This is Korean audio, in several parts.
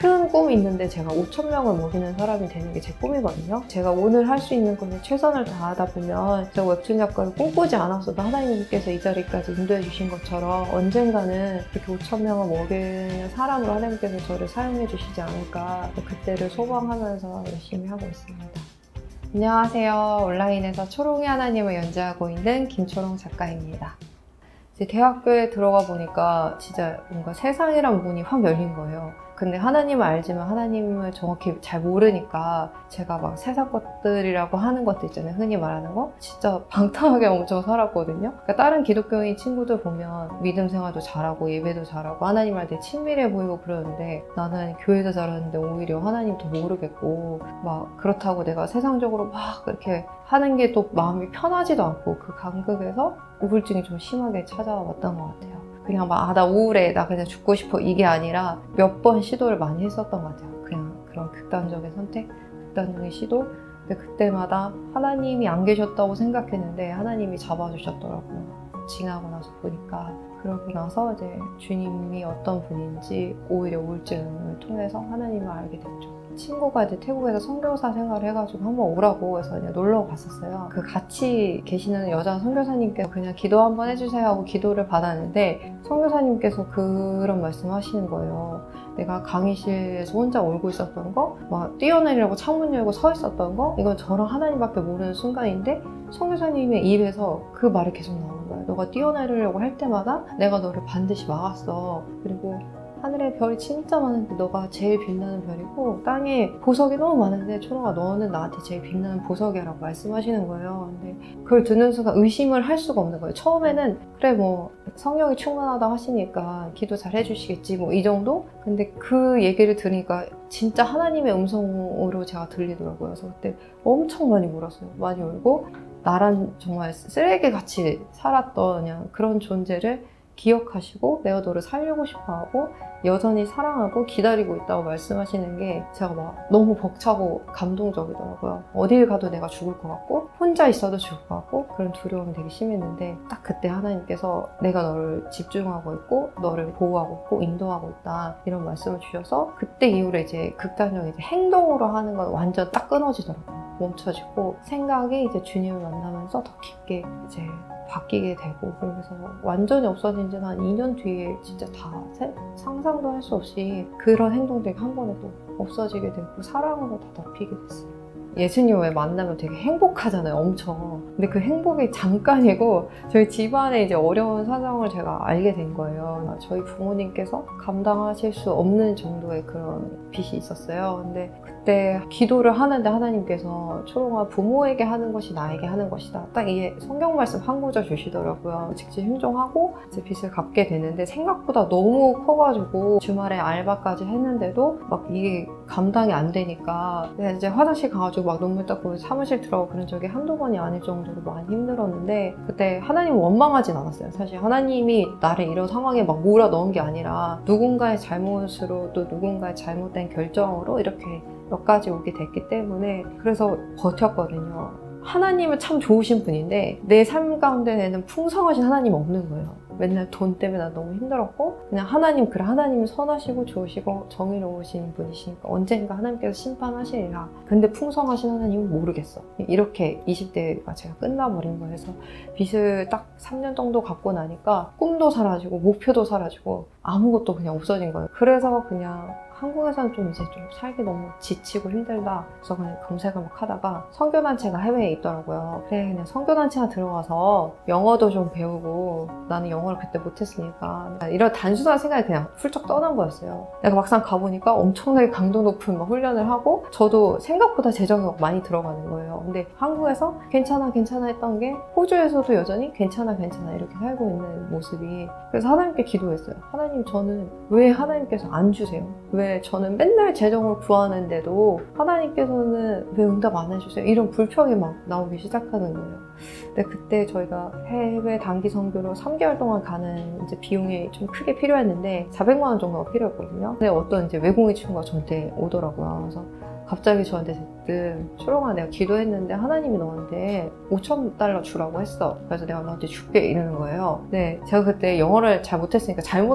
큰 꿈이 있는데 제가 5,000명을 먹이는 사람이 되는 게 제 꿈이거든요. 제가 오늘 할 수 있는 건데 최선을 다하다 보면 제가 웹툰 작가를 꿈꾸지 않았어도 하나님께서 이 자리까지 인도해 주신 것처럼 언젠가는 그렇게 5,000명을 먹이는 사람으로 하나님께서 저를 사용해 주시지 않을까, 그때를 소망하면서 열심히 하고 있습니다. 안녕하세요. 온라인에서 초롱이 하나님을 연재하고 있는 김초롱 작가입니다. 이제 대학교에 들어가 보니까 진짜 뭔가 세상이란 문이 확 열린 거예요. 근데 하나님을 알지만 하나님을 정확히 잘 모르니까 제가 막 세상 것들이라고 하는 것들 있잖아요. 흔히 말하는 거. 진짜 방탕하게 엄청 살았거든요. 그러니까 다른 기독교인 친구들 보면 믿음 생활도 잘하고 예배도 잘하고 하나님한테 친밀해 보이고 그러는데 나는 교회도 잘하는데 오히려 하나님 더 모르겠고 막 그렇다고 내가 세상적으로 막 그렇게 하는 게 또 마음이 편하지도 않고 그 간극에서 우울증이 좀 심하게 찾아왔던 것 같아요. 그냥 막 나 우울해, 나 그냥 죽고 싶어 이게 아니라 몇 번 시도를 많이 했었던 것 같아요. 그냥 그런 극단적인 선택, 극단적인 시도. 근데 그때마다 하나님이 안 계셨다고 생각했는데 하나님이 잡아주셨더라고요. 지나고 나서 보니까. 그러고 나서 이제 주님이 어떤 분인지 오히려 우울증을 통해서 하나님을 알게 됐죠. 친구가 이제 태국에서 선교사 생활을 해가지고 한번 오라고 해서 그냥 놀러 갔었어요. 그 같이 계시는 여자 선교사님께서 그냥 기도 한번 해주세요 하고 기도를 받았는데 선교사님께서 그런 말씀 하시는 거예요. 내가 강의실에서 혼자 울고 있었던 거, 막 뛰어내리려고 창문 열고 서 있었던 거, 이건 저랑 하나님밖에 모르는 순간인데 선교사님의 입에서 그 말이 계속 나오는 거예요. 너가 뛰어내리려고 할 때마다 내가 너를 반드시 막았어. 그리고 하늘에 별이 진짜 많은데 너가 제일 빛나는 별이고 땅에 보석이 너무 많은데 초롱아 너는 나한테 제일 빛나는 보석이야 라고 말씀하시는 거예요. 근데 그걸 듣는 순간 의심을 할 수가 없는 거예요. 처음에는 그래 뭐 성령이 충만하다 하시니까 기도 잘 해주시겠지 뭐 이 정도? 근데 그 얘기를 들으니까 진짜 하나님의 음성으로 제가 들리더라고요. 그래서 그때 엄청 많이 울었어요. 많이 울고 나란 정말 쓰레기같이 살았던 그냥 그런 존재를 기억하시고 내가 너를 살리고 싶어하고 여전히 사랑하고 기다리고 있다고 말씀하시는 게 제가 막 너무 벅차고 감동적이더라고요. 어딜 가도 내가 죽을 것 같고 혼자 있어도 죽을 것 같고 그런 두려움이 되게 심했는데 딱 그때 하나님께서 내가 너를 집중하고 있고 너를 보호하고 있고 인도하고 있다 이런 말씀을 주셔서 그때 이후로 이제 극단적인 행동으로 하는 건 완전 딱 끊어지더라고요. 멈춰지고 생각이 이제 주님을 만나면서 더 깊게 이제 바뀌게 되고 그래서 완전히 없어진 지는 한 2년 뒤에 진짜 다 상상도 할 수 없이 그런 행동들이 한 번에 또 없어지게 되고 사랑으로 다 덮이게 됐어요. 예수님을 만나면 되게 행복하잖아요, 엄청. 근데 그 행복이 잠깐이고 저희 집안에 이제 어려운 사정을 제가 알게 된 거예요. 저희 부모님께서 감당하실 수 없는 정도의 그런 빚이 있었어요. 근데 그때 기도를 하는데 하나님께서 초롱아 부모에게 하는 것이 나에게 하는 것이다. 딱 이게 성경 말씀 한 구절 주시더라고요. 직접 행동하고 이제 빚을 갚게 되는데 생각보다 너무 커가지고 주말에 알바까지 했는데도 막 이게 감당이 안 되니까 이제 화장실 가가지고 막 눈물 닦고 사무실 들어가고 그런 적이 한두 번이 아닐 정도로 많이 힘들었는데 그때 하나님 원망하진 않았어요. 사실 하나님이 나를 이런 상황에 막 몰아 넣은 게 아니라 누군가의 잘못으로 또 누군가의 잘못된 결정으로 이렇게 몇 가지 오게 됐기 때문에 그래서 버텼거든요. 하나님은 참 좋으신 분인데 내 삶 가운데에는 풍성하신 하나님 없는 거예요. 맨날 돈 때문에 나 너무 힘들었고 그냥 하나님 그래 하나님은 선하시고 좋으시고 정의로우신 분이시니까 언젠가 하나님께서 심판하시리라. 근데 풍성하신 하나님은 모르겠어. 이렇게 20대가 제가 끝나버린 거예요. 그래서 빚을 딱 3년 정도 갚고 나니까 꿈도 사라지고 목표도 사라지고 아무것도 그냥 없어진 거예요. 그래서 그냥 한국에서는 좀 이제 좀 살기 너무 지치고 힘들다. 그래서 그냥 검색을 막 하다가 선교단체가 해외에 있더라고요. 그래 그냥 선교단체가 들어가서 영어도 좀 배우고 나는 영어를 그때 못했으니까 이런 단순한 생각이 그냥 훌쩍 떠난 거였어요. 내가 막상 가보니까 엄청나게 강도 높은 막 훈련을 하고 저도 생각보다 재정이 많이 들어가는 거예요. 근데 한국에서 괜찮아 했던 게 호주에서도 여전히 괜찮아 이렇게 살고 있는 모습이 그래서 하나님께 기도했어요. 하나님 저는 왜 하나님께서 안 주세요? 왜 저는 맨날 재정을 구하는데도 하나님께서는 왜 응답 안 해주세요? 이런 불평이 막 나오기 시작하는 거예요. 근데 그때 저희가 해외 단기 선교로 3개월 동안 가는 이제 비용이 좀 크게 필요했는데 400만 원 정도가 필요했거든요. 근데 어떤 이제 외국인 친구가 저한테 오더라고요. 그래서 갑자기 저한테 언뜻 초롱아 내가 기도했는데 하나님이 너한테 $5,000 주라고 했어. 그래서 내가 너한테 줄게 이러는 거예요. 네, 제가 그때 영어를 잘 못했으니까 잘못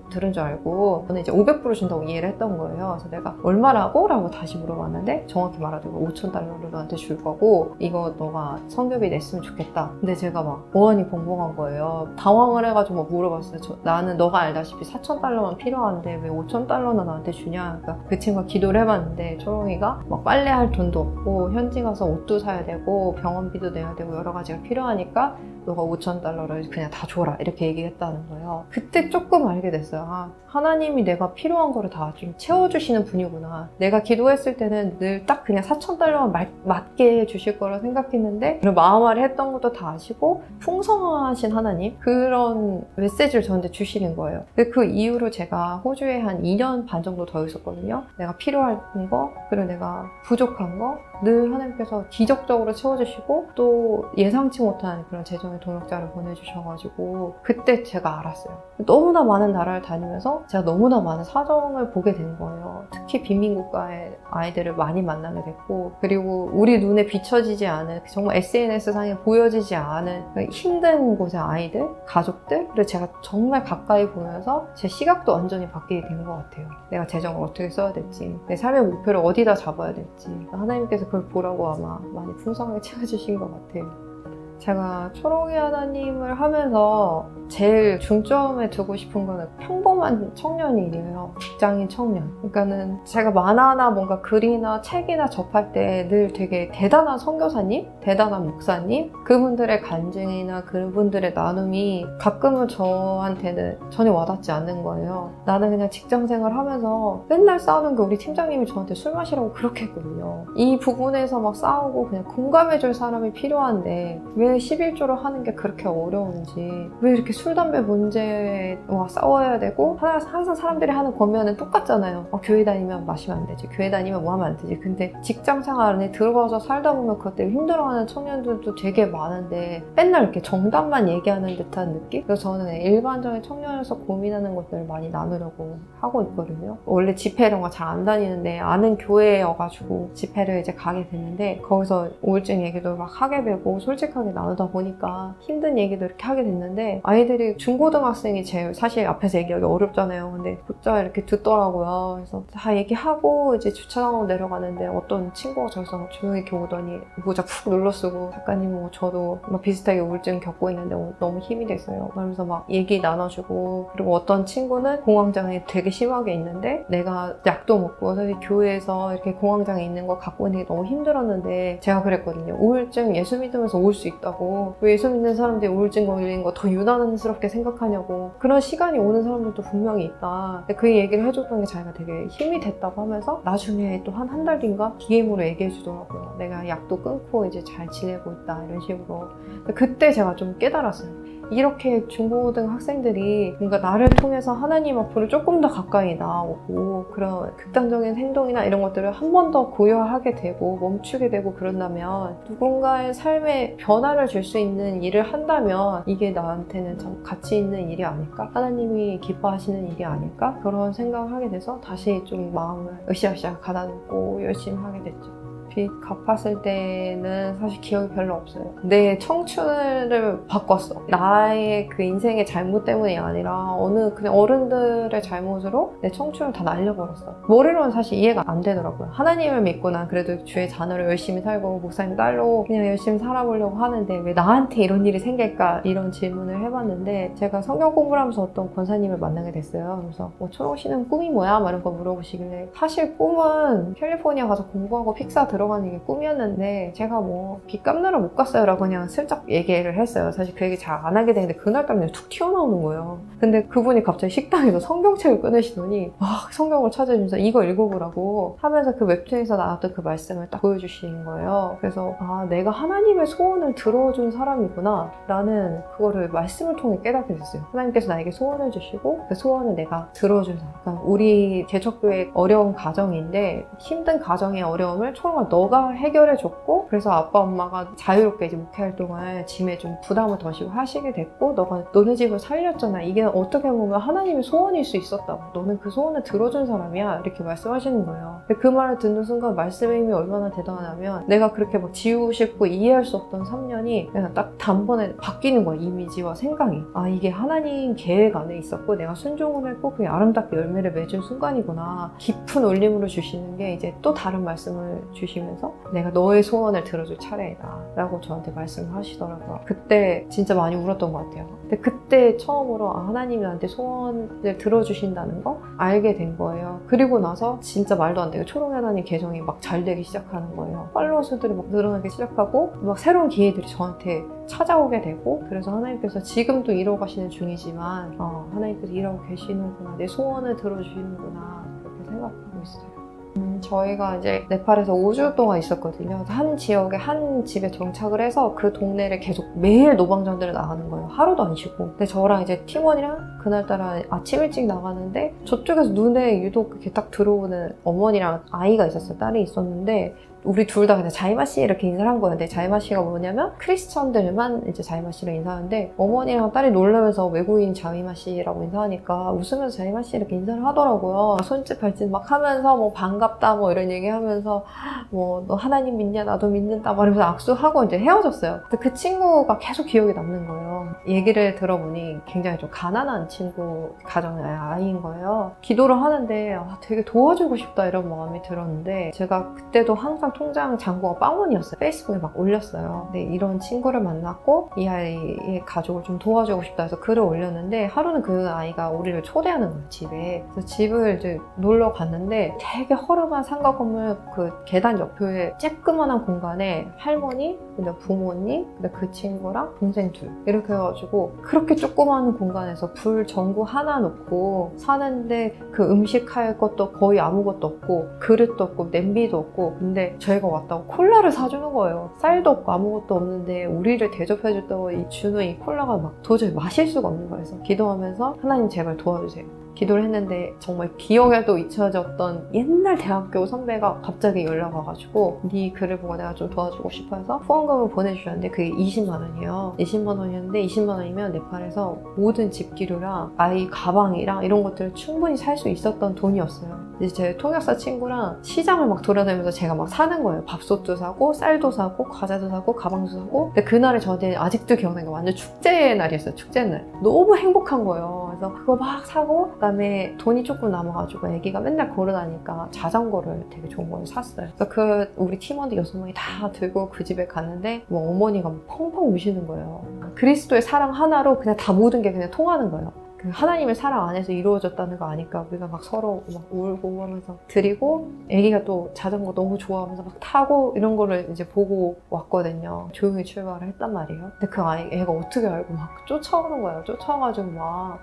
들은 줄 알고 저는 이제 500불 준다고 이해를 했던 거예요. 그래서 내가 얼마라고? 라고 다시 물어봤는데 정확히 말하자면 $5,000를 너한테 줄 거고 이거 너가 성교비 냈으면 좋겠다. 근데 제가 막 어안이 벙벙한 거예요. 당황을 해가지고 막 물어봤어요. 나는 너가 알다시피 $4,000만 필요한데 왜 $5,000나 나한테 주냐. 그러니까 그 친구가 기도를 해봤는데 초롱이가 막 빨래할 돈도 없고 현지 가서 옷도 사야 되고 병원비도 내야 되고 여러 가지가 필요하니까 너가 $5,000를 그냥 다 줘라 이렇게 얘기했다는 거예요. 그때 조금 알게 됐어요. 아, 하나님이 내가 필요한 거를 다 좀 채워주시는 분이구나. 내가 기도했을 때는 늘 딱 그냥 $4,000만 맞게 해주실 거라 생각했는데 그런 마음앓이 했던 것도 다 아시고 풍성하신 하나님 그런 메시지를 저한테 주시는 거예요. 그 이후로 제가 호주에 한 2년 반 정도 더 있었거든요. 내가 필요한 거 그리고 내가 부족한 거 늘 하나님께서 기적적으로 채워주시고 또 예상치 못한 그런 재정의 동역자를 보내주셔가지고 그때 제가 알았어요. 너무나 많은 나라를 다니면서 제가 너무나 많은 사정을 보게 된 거예요. 특히 빈민국가의 아이들을 많이 만나게 됐고 그리고 우리 눈에 비춰지지 않은 정말 SNS상에 보여지지 않은 힘든 곳의 아이들, 가족들을 제가 정말 가까이 보면서 제 시각도 완전히 바뀌게 된 것 같아요. 내가 재정을 어떻게 써야 될지, 내 삶의 목표를 어디다 잡아야 될지 하나님께서 그걸 보라고 아마 많이 풍성하게 채워주신 것 같아요. 제가 초롱이 하나님을 하면서 제일 중점에 두고 싶은 거는 평범한 청년이에요. 직장인 청년. 그러니까는 제가 만화나 뭔가 글이나 책이나 접할 때 늘 되게 대단한 선교사님, 대단한 목사님, 그분들의 간증이나 그분들의 나눔이 가끔은 저한테는 전혀 와닿지 않는 거예요. 나는 그냥 직장 생활 하면서 맨날 싸우는 게 우리 팀장님이 저한테 술 마시라고 그렇게 했거든요. 이 부분에서 막 싸우고 그냥 공감해줄 사람이 필요한데 왜 11조를 하는 게 그렇게 어려운지, 왜 이렇게 술, 담배 문제와 싸워야 되고 항상 사람들이 하는 권면은 똑같잖아요. 교회 다니면 마시면 안 되지, 교회 다니면 뭐 하면 안 되지. 근데 직장 생활 안에 들어가서 살다 보면 그것 때문에 힘들어하는 청년들도 되게 많은데 맨날 이렇게 정답만 얘기하는 듯한 느낌? 그래서 저는 일반적인 청년에서 고민하는 것들을 많이 나누려고 하고 있거든요. 원래 집회 이런 거 잘 안 다니는데 아는 교회여가지고 집회를 이제 가게 됐는데 거기서 우울증 얘기도 막 하게 되고 솔직하게 나누다 보니까 힘든 얘기도 이렇게 하게 됐는데 아이들이 중고등학생이 제일 사실 앞에서 얘기하기 어렵잖아요. 근데 곧잘 이렇게 듣더라고요. 그래서 다 얘기하고 이제 주차장으로 내려가는데 어떤 친구가 저기서 조용히 이렇게 오더니 모자 푹 눌러쓰고 작가님 뭐 저도 막 비슷하게 우울증 겪고 있는데 너무 힘이 됐어요. 그러면서 막 얘기 나눠주고 그리고 어떤 친구는 공황장애 되게 심하게 있는데 내가 약도 먹고 사실 교회에서 이렇게 공황장애 있는 거 갖고 있는 게 너무 힘들었는데 제가 그랬거든요. 우울증 예수 믿으면서 올 수 있다고. 왜 예수 믿는 사람들이 우울증 걸리는 거 더 유난스럽게 생각하냐고. 그런 시간이 오는 사람들도 분명히 있다. 근데 그 얘기를 해줬던 게 자기가 되게 힘이 됐다고 하면서 나중에 또 한 달 뒤인가 DM으로 얘기해 주더라고요. 내가 약도 끊고 이제 잘 지내고 있다 이런 식으로. 그때 제가 좀 깨달았어요. 이렇게 중고등 학생들이 뭔가 나를 통해서 하나님 앞으로 조금 더 가까이 나오고 그런 극단적인 행동이나 이런 것들을 한 번 더 고려하게 되고 멈추게 되고 그런다면 누군가의 삶에 변화를 줄 수 있는 일을 한다면 이게 나한테는 참 가치 있는 일이 아닐까? 하나님이 기뻐하시는 일이 아닐까? 그런 생각을 하게 돼서 다시 좀 마음을 으쌰으쌰 가다듬고 열심히 하게 됐죠. 빚 갚았을 때는 사실 기억이 별로 없어요. 내 청춘을 바꿨어. 나의 그 인생의 잘못 때문이 아니라 어느 그냥 어른들의 잘못으로 내 청춘을 다 날려버렸어. 머리로는 사실 이해가 안 되더라고요. 하나님을 믿고 난 그래도 주의 자녀로 열심히 살고 목사님 딸로 그냥 열심히 살아보려고 하는데 왜 나한테 이런 일이 생길까 이런 질문을 해봤는데 제가 성경 공부를 하면서 어떤 권사님을 만나게 됐어요. 그래서 초롱 씨는 꿈이 뭐야? 이런 거 물어보시길래 사실 꿈은 캘리포니아 가서 공부하고 픽사 들어가는 게 꿈이었는데 제가 뭐 빚 갚느라 못 갔어요 라고 그냥 슬쩍 얘기를 했어요. 사실 그 얘기 잘 안 하게 되는데 그날따라 툭 튀어나오는 거예요. 근데 그분이 갑자기 식당에서 성경책을 꺼내시더니 막 성경을 찾아주면서 이거 읽어보라고 하면서 그 웹툰에서 나왔던 그 말씀을 딱 보여주시는 거예요. 그래서 아, 내가 하나님의 소원을 들어준 사람이구나 라는 그거를 말씀을 통해 깨닫게 됐어요. 하나님께서 나에게 소원을 주시고 그 소원을 내가 들어준 사람. 그러니까 우리 개척교회 어려운 가정인데 힘든 가정의 어려움을 초롱아 너가 해결해줬고 그래서 아빠 엄마가 자유롭게 이제 목회활동을 짐에 좀 부담을 덜시고 하시게 됐고 너가 너네 집을 살렸잖아. 이게 어떻게 보면 하나님의 소원일 수 있었다고. 너는 그 소원을 들어준 사람이야. 이렇게 말씀하시는 거예요. 근데 그 말을 듣는 순간 말씀의 힘이 얼마나 대단하냐면 내가 그렇게 막 지우고 싶고 이해할 수 없던 3년이 그냥 딱 단번에 바뀌는 거야. 이미지와 생각이. 아, 이게 하나님 계획 안에 있었고 내가 순종을 했고 그게 아름답게 열매를 맺은 순간이구나. 깊은 울림으로 주시는 게 이제 또 다른 말씀을 주시면서 내가 너의 소원을 들어줄 차례이다 라고 저한테 말씀을 하시더라고요. 그때 진짜 많이 울었던 것 같아요. 근데 그때 처음으로 하나님이 나한테 소원을 들어주신다는 거 알게 된 거예요. 그리고 나서 진짜 말도 안 되게 초롱 하나님 계정이 막 잘 되기 시작하는 거예요. 팔로워 수들이 막 늘어나기 시작하고 막 새로운 기회들이 저한테 찾아오게 되고 그래서 하나님께서 지금도 이뤄가시는 중이지만 하나님께서 일하고 계시는구나. 내 소원을 들어주시는구나. 그렇게 생각하고 있어요. 저희가 이제 네팔에서 5주 동안 있었거든요. 한 지역에 한 집에 정착을 해서 그 동네를 계속 매일 노방전들을 나가는 거예요. 하루도 안 쉬고. 근데 저랑 이제 팀원이랑 그날따라 아침 일찍 나가는데 저쪽에서 눈에 유독 이렇게 딱 들어오는 어머니랑 아이가 있었어요. 딸이 있었는데 우리 둘 다 그냥 자이마씨 이렇게 인사를 한 거예요. 근데 자이마씨가 뭐냐면 크리스천들만 이제 자이마씨로 인사하는데 어머니랑 딸이 놀라면서 외국인 자이마씨라고 인사하니까 웃으면서 자이마씨 이렇게 인사를 하더라고요. 손짓 발짓 막 하면서 뭐 반갑다 뭐 이런 얘기 하면서 뭐 너 하나님 믿냐 나도 믿는다 막 이러면서 악수하고 이제 헤어졌어요. 근데 그 친구가 계속 기억에 남는 거예요. 얘기를 들어보니 굉장히 좀 가난한 친구 가정의 아이인 거예요. 기도를 하는데 되게 도와주고 싶다 이런 마음이 들었는데 제가 그때도 항상 통장 잔고가 빵원이었어요. 페이스북에 막 올렸어요. 근데 이런 친구를 만났고 이 아이의 가족을 좀 도와주고 싶다 해서 글을 올렸는데 하루는 그 아이가 우리를 초대하는 거예요. 집에. 그래서 집을 이제 놀러 갔는데 되게 허름한 상가 건물 그 계단 옆에 쬐끄만한 공간에 할머니, 근데 부모님, 근데 그 친구랑 동생 둘 이렇게 해가지고 그렇게 조그마한 공간에서 불 전구 하나 놓고 사는데 그 음식할 것도 거의 아무것도 없고 그릇도 없고 냄비도 없고 근데 저희가 왔다고 콜라를 사주는 거예요. 쌀도 없고 아무것도 없는데 우리를 대접해줬다고 주는 이 콜라가 막 도저히 마실 수가 없는 거예요. 그래서 기도하면서 하나님 제발 도와주세요. 기도를 했는데 정말 기억에도 잊혀졌던 옛날 대학교 선배가 갑자기 연락 와가지고 네 글을 보고 내가 좀 도와주고 싶어 해서 후원금을 보내주셨는데 그게 20만 원이에요. 20만 원이었는데 20만 원이면 네팔에서 모든 집기류랑 아이 가방이랑 이런 것들을 충분히 살 수 있었던 돈이었어요. 이제 제 통역사 친구랑 시장을 막 돌아다니면서 제가 막 사는 거예요. 밥솥도 사고 쌀도 사고 과자도 사고 가방도 사고 근데 그날이 저한테 아직도 기억나는 게 완전 축제의 날이었어요. 축제의 날. 너무 행복한 거예요. 그래서 그거 막 사고 그다음에 돈이 조금 남아가지고 애기가 맨날 걸어다니까 자전거를 되게 좋은 걸 샀어요. 그래서 그 우리 팀원들 6명이 다 들고 그 집에 갔는데 뭐 어머니가 펑펑 우시는 거예요. 그리스도의 사랑 하나로 그냥 다 모든 게 그냥 통하는 거예요. 그 하나님의 사랑 안에서 이루어졌다는 거 아니까 우리가 막 서로 막 울고 하면서 드리고 애기가 또 자전거 너무 좋아하면서 막 타고 이런 거를 이제 보고 왔거든요. 조용히 출발을 했단 말이에요. 근데 그 애가 어떻게 알고 막 쫓아오는 거예요. 쫓아와가지고 막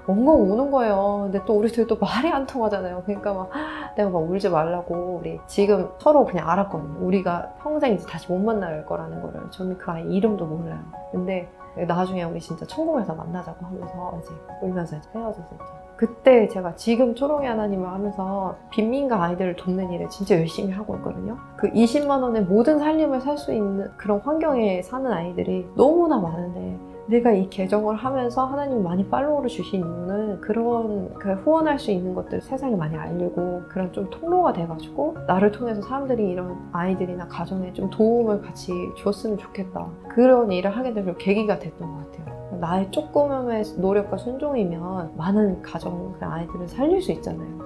엉엉 우는 거예요. 근데 또 우리 둘 또 말이 안 통하잖아요. 그러니까 막 내가 막 울지 말라고 우리 지금 서로 그냥 알았거든요. 우리가 평생 이제 다시 못 만날 거라는 거를. 저는 그 아이 이름도 몰라요. 근데 나중에 우리 진짜 천국에서 만나자고 하면서 이제 울면서 이제 헤어졌었죠. 그때 제가 지금 초롱이 하나님을 하면서 빈민가 아이들을 돕는 일을 진짜 열심히 하고 있거든요. 그 20만 원에 모든 살림을 살 수 있는 그런 환경에 사는 아이들이 너무나 많은데 내가 이 계정을 하면서 하나님이 많이 팔로우를 주신 이유는 그런 후원할 수 있는 것들 세상에 많이 알리고 그런 좀 통로가 돼가지고 나를 통해서 사람들이 이런 아이들이나 가정에 좀 도움을 같이 줬으면 좋겠다. 그런 일을 하게 되면 계기가 됐던 것 같아요. 나의 조금의 노력과 순종이면 많은 가정, 아이들을 살릴 수 있잖아요.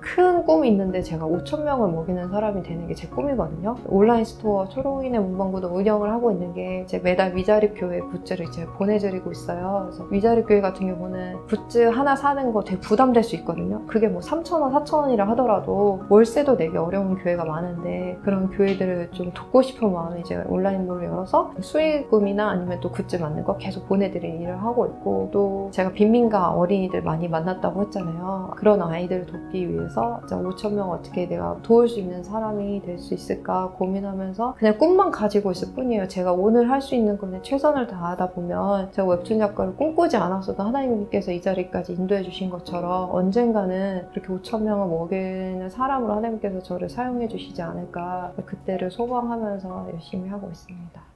큰 꿈이 있는데 제가 5,000명을 먹이는 사람이 되는 게 제 꿈이거든요. 온라인 스토어 초롱이네 문방구도 운영을 하고 있는 게 제 매달 위자립 교회 굿즈를 이제 보내드리고 있어요. 그래서 위자립 교회 같은 경우는 굿즈 하나 사는 거 되게 부담될 수 있거든요. 그게 뭐 3,000원, 4,000원이라 하더라도 월세도 내기 어려운 교회가 많은데 그런 교회들을 좀 돕고 싶은 마음에 이제 온라인몰을 열어서 수익금이나 아니면 또 굿즈 만든 거 계속 보내드리는 일을 하고 있고 또 제가 빈민가 어린이들 많이 만났다고 했잖아요. 그런 아이들을 돕기 위해서 하면서 5천 명 어떻게 내가 도울 수 있는 사람이 될 수 있을까 고민하면서 그냥 꿈만 가지고 있을 뿐이에요. 제가 오늘 할 수 있는 거는 최선을 다하다 보면 제가 웹툰 작가를 꿈꾸지 않았어도 하나님께서 이 자리까지 인도해 주신 것처럼 언젠가는 그렇게 5천 명을 먹이는 사람으로 하나님께서 저를 사용해 주시지 않을까, 그때를 소망하면서 열심히 하고 있습니다.